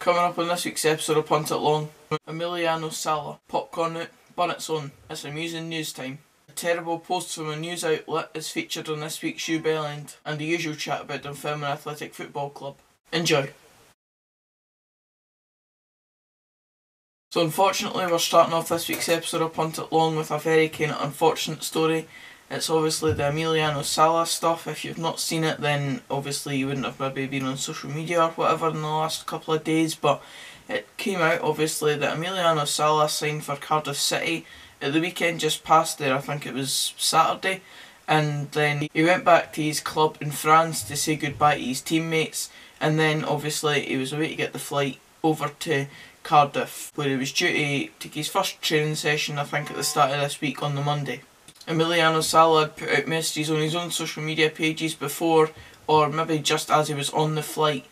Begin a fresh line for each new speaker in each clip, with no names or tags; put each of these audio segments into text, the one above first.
Coming up on this week's episode of Punt It Long, Emiliano Sala, popcorn out, bun its own. It's amusing news time. A terrible post from a news outlet is featured on this week's Bellend, and the usual chat about Dunfermline Athletic Football Club. Enjoy. So unfortunately we're starting off this week's episode of Punt It Long with a very kind of unfortunate story. It's obviously the Emiliano Sala stuff. If you've not seen it, then obviously you wouldn't have maybe been on social media or whatever in the last couple of days, but it came out obviously that Emiliano Sala signed for Cardiff City at the weekend just past there. I think it was Saturday, and then he went back to his club in France to say goodbye to his teammates, and then obviously he was away to get the flight over to Cardiff, where he was due to take his first training session, I think at the start of this week on the Monday. Emiliano Sala had put out messages on his own social media pages before, or maybe just as he was on the flight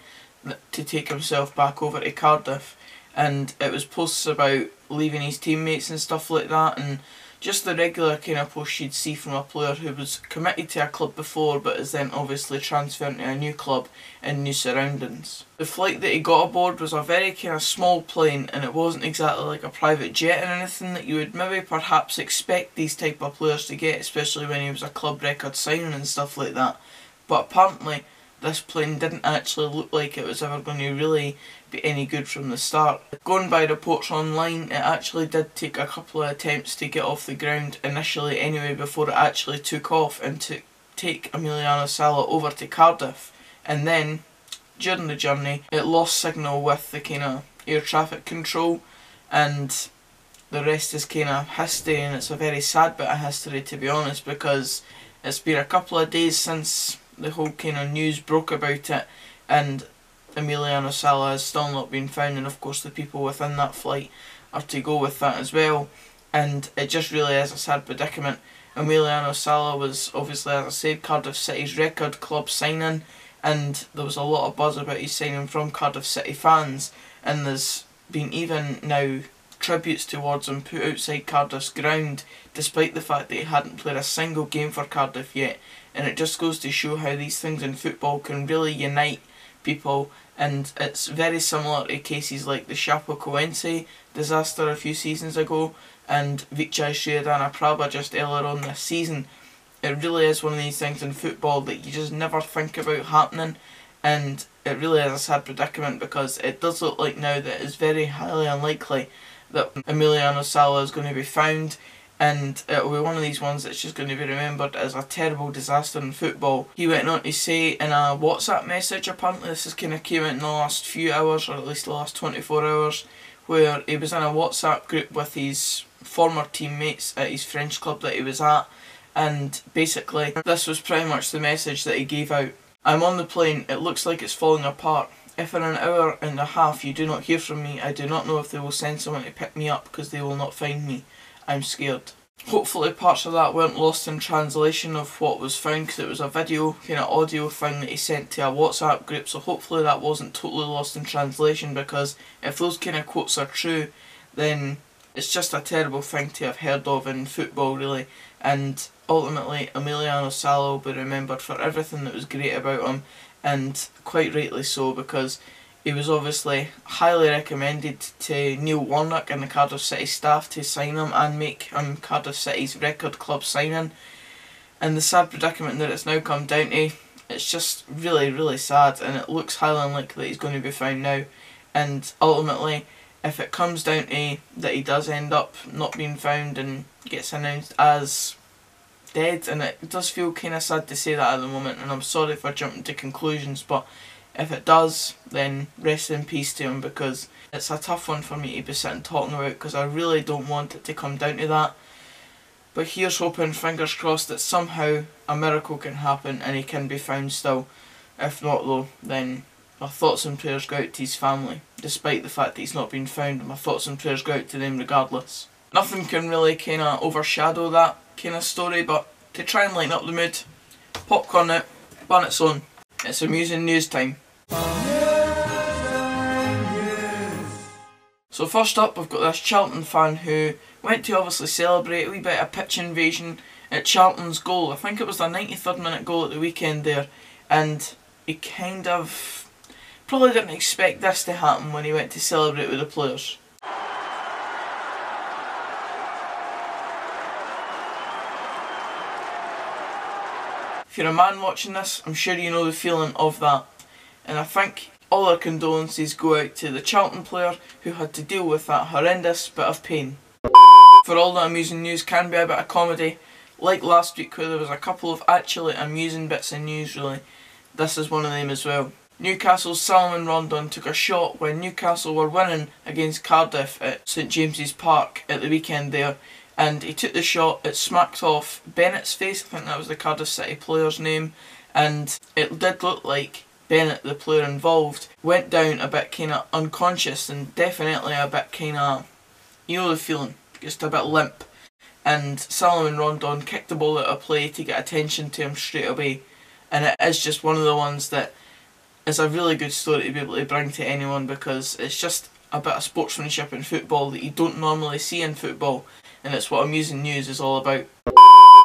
to take himself back over to Cardiff, and it was posts about leaving his teammates and stuff like that, and just the regular kind of posts you'd see from a player who was committed to a club before but is then obviously transferring to a new club in new surroundings. The flight that he got aboard was a very kind of small plane, and it wasn't exactly like a private jet or anything that you would maybe perhaps expect these type of players to get, especially when he was a club record signing and stuff like that. But apparently this plane didn't actually look like it was ever going to really be any good from the start. Going by reports online, it actually did take a couple of attempts to get off the ground initially anyway before it actually took off and to take Emiliano Sala over to Cardiff, and then during the journey it lost signal with the kind of air traffic control, and the rest is kind of history, and it's a very sad bit of history to be honest, because it's been a couple of days since the whole kind of news broke about it, and Emiliano Sala has still not been found, and of course the people within that flight are to go with that as well, and it just really is a sad predicament. Emiliano Sala was obviously, as I said, Cardiff City's record club signing, and there was a lot of buzz about his signing from Cardiff City fans, and there's been even now tributes towards him put outside Cardiff's ground, despite the fact that he hadn't played a single game for Cardiff yet, and it just goes to show how these things in football can really unite people. And it's very similar to cases like the Chapecoense disaster a few seasons ago and Vichai Sriadana Prabha just earlier on this season. It really is one of these things in football that you just never think about happening, and it really is a sad predicament because it does look like now that it's very highly unlikely that Emiliano Sala is going to be found, and it'll be one of these ones that's just going to be remembered as a terrible disaster in football. He went on to say in a WhatsApp message, apparently this has kind of came out in the last few hours, or at least the last 24 hours, where he was in a WhatsApp group with his former teammates at his French club that he was at, and basically this was pretty much the message that he gave out. "I'm on the plane, it looks like it's falling apart. If in an hour and a half you do not hear from me, I do not know if they will send someone to pick me up because they will not find me. I'm scared." Hopefully parts of that weren't lost in translation of what was found, because it was a video, kind of audio thing that he sent to a WhatsApp group, so hopefully that wasn't totally lost in translation, because if those kind of quotes are true, then it's just a terrible thing to have heard of in football really, and ultimately Emiliano Sala will be remembered for everything that was great about him, and quite rightly so, because he was obviously highly recommended to Neil Warnock and the Cardiff City staff to sign him and make him Cardiff City's record club signing. And the sad predicament that it's now come down to, it's just really, really sad, and it looks highly unlikely that he's going to be found now. And ultimately, if it comes down to that he does end up not being found and gets announced as dead, and it does feel kind of sad to say that at the moment, and I'm sorry if I jumped into conclusions, but if it does, then rest in peace to him, because it's a tough one for me to be sitting talking about, because I really don't want it to come down to that. But here's hoping, fingers crossed, that somehow a miracle can happen and he can be found still. If not though, then my thoughts and prayers go out to his family, despite the fact that he's not been found. My thoughts and prayers go out to them regardless. Nothing can really kind of overshadow that kind of story, but to try and lighten up the mood, popcorn out, bun its own. It's amusing news time. So first up, we've got this Charlton fan who went to obviously celebrate a wee bit of pitch invasion at Charlton's goal. I think it was the 93rd minute goal at the weekend there, and he kind of probably didn't expect this to happen when he went to celebrate with the players. If you're a man watching this, I'm sure you know the feeling of that. And I think all our condolences go out to the Charlton player who had to deal with that horrendous bit of pain. For all that amusing news can be a bit of comedy, like last week where there was a couple of actually amusing bits of news really, this is one of them as well. Newcastle's Salomon Rondon took a shot when Newcastle were winning against Cardiff at St James's Park at the weekend there, and he took the shot, it smacked off Bennett's face, I think that was the Cardiff City player's name, and it did look like Bennett, the player involved, went down a bit kind of unconscious and definitely a bit kind of, you know the feeling, just a bit limp. And Salomon Rondon kicked the ball out of play to get attention to him straight away, and it is just one of the ones that is a really good story to be able to bring to anyone, because it's just a bit of sportsmanship in football that you don't normally see in football, and it's what amusing news is all about.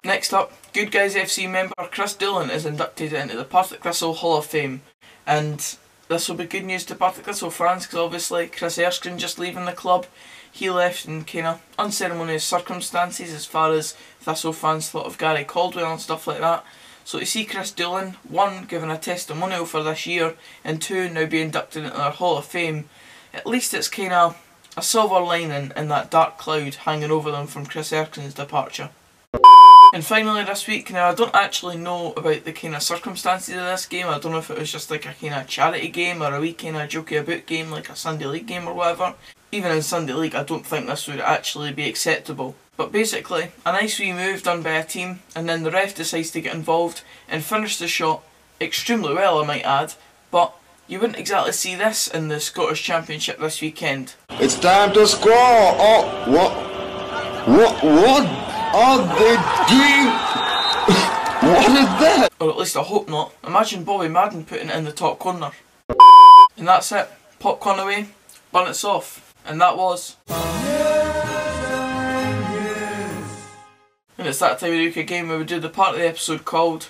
Next up, Good Guys FC member Chris Doolan is inducted into the Partick Thistle Hall of Fame, and this will be good news to Partick Thistle fans because obviously Chris Erskine just leaving the club. He left in kind of unceremonious circumstances as far as Thistle fans thought of Gary Caldwell and stuff like that. So to see Chris Doolan, one, given a testimonial for this year, and two, now be inducted into their Hall of Fame, at least it's kind of a silver lining in that dark cloud hanging over them from Chris Erskine's departure. And finally this week, now I don't actually know about the kind of circumstances of this game. I don't know if it was just like a kind of charity game or a wee kind of jokey about game like a Sunday League game or whatever. Even in Sunday League I don't think this would actually be acceptable. But basically, a nice wee move done by a team, and then the ref decides to get involved and finish the shot extremely well, I might add, but you wouldn't exactly see this in the Scottish Championship this weekend.
It's time to score! Oh, what are they doing? What is that?
Or at least I hope not. Imagine Bobby Madden putting it in the top corner. And that's it. Popcorn away, bun it off. And that was... And it's that time of the week again where we do the part of the episode called...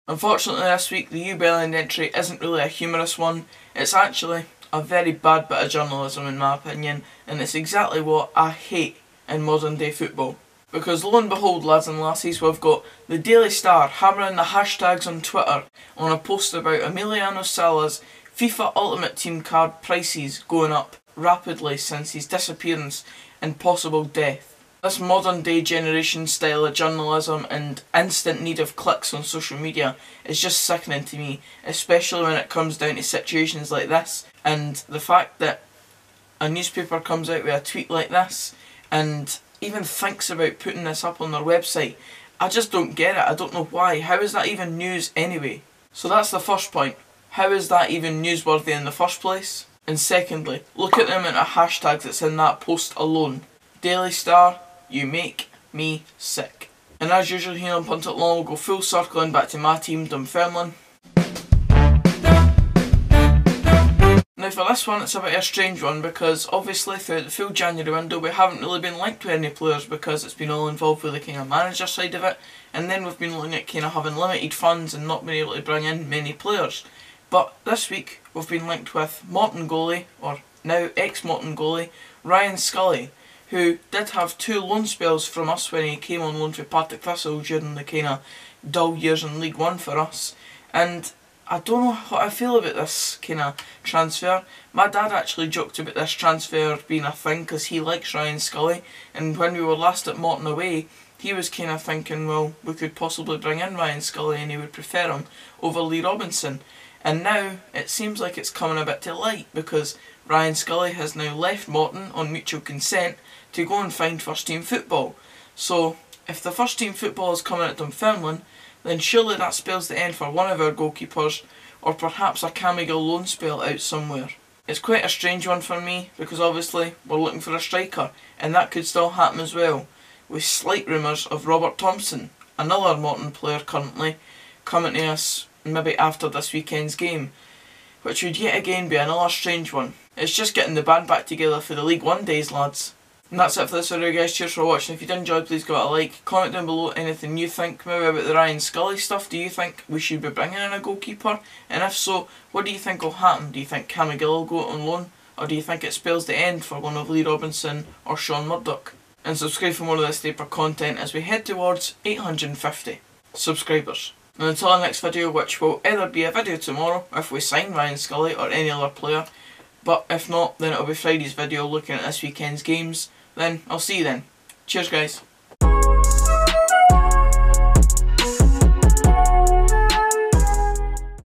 Unfortunately this week the Bellend entry isn't really a humorous one. It's actually a very bad bit of journalism in my opinion, and it's exactly what I hate in modern day football. Because lo and behold, lads and lassies, we've got the Daily Star hammering the hashtags on Twitter on a post about Emiliano Sala's FIFA Ultimate Team card prices going up rapidly since his disappearance and possible death. This modern day generation style of journalism and instant need of clicks on social media is just sickening to me, especially when it comes down to situations like this, and the fact that a newspaper comes out with a tweet like this and even thinks about putting this up on their website. I just don't get it. I don't know why. How is that even news anyway? So that's the first point. How is that even newsworthy in the first place? And secondly, look at the amount of hashtags that's in that post alone. Daily Star, you make me sick. And as usual here on Punt It Long, we'll go full circling back to my team, Dunfermline. Now for this one, it's a bit of a strange one because obviously throughout the full January window we haven't really been linked with any players because it's been all involved with the kind of manager side of it, and then we've been looking at kind of having limited funds and not being able to bring in many players. But this week we've been linked with Morton goalie, or now ex-Morton goalie, Ryan Scully, who did have 2 loan spells from us when he came on loan for Partick Thistle during the kind of dull years in League One for us. And I don't know what I feel about this kind of transfer. My dad actually joked about this transfer being a thing because he likes Ryan Scully, and when we were last at Morton away, he was kind of thinking, well, we could possibly bring in Ryan Scully and he would prefer him over Lee Robinson. And now it seems like it's coming a bit to light because Ryan Scully has now left Morton on mutual consent to go and find first team football. So if the first team football is coming at Dunfermline, then surely that spells the end for one of our goalkeepers, or perhaps a Camigal loan spell out somewhere. It's quite a strange one for me because obviously we're looking for a striker, and that could still happen as well, with slight rumours of Robert Thompson, another Morton player currently, coming to us maybe after this weekend's game, which would yet again be another strange one. It's just getting the band back together for the League One days, lads. And that's it for this video, guys. Cheers for watching. If you did enjoy, please give it a like. Comment down below anything you think maybe about the Ryan Scully stuff. Do you think we should be bringing in a goalkeeper? And if so, what do you think will happen? Do you think Cam McGill will go on loan? Or do you think it spells the end for one of Lee Robinson or Sean Murdoch? And subscribe for more of this type of content as we head towards 850 subscribers. And until our next video, which will either be a video tomorrow if we sign Ryan Scully or any other player, but if not, then it'll be Friday's video looking at this weekend's games. Then I'll see you then. Cheers, guys.